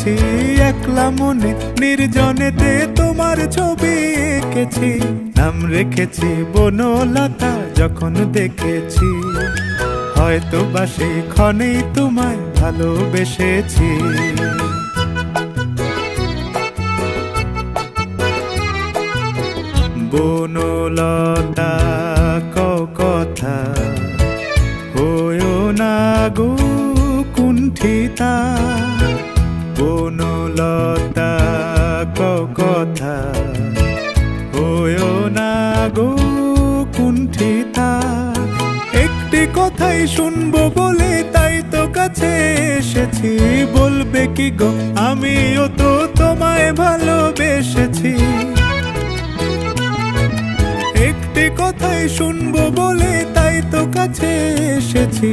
এসেছি একলা মনে নির্জনেতে তোমার ছবি এঁকেছি, নাম রেখেছি বনলতা যখন দেখেছি, হয়তো বা সেই ক্ষণেই তোমায় ভালোবেসেছি। বনলতা কথা হয়ো না গো কুণ্ঠিতা, বনলতা কথা হয়ো না গো কুণ্ঠিতা। একটি কথাই শুনবো বলে তাই তো কাছে এসেছি, বলবে কি গো আমিও তো তোমায় ভালোবেসেছি। একটি কথাই শুনবো বলে তাই তো কাছে এসেছি।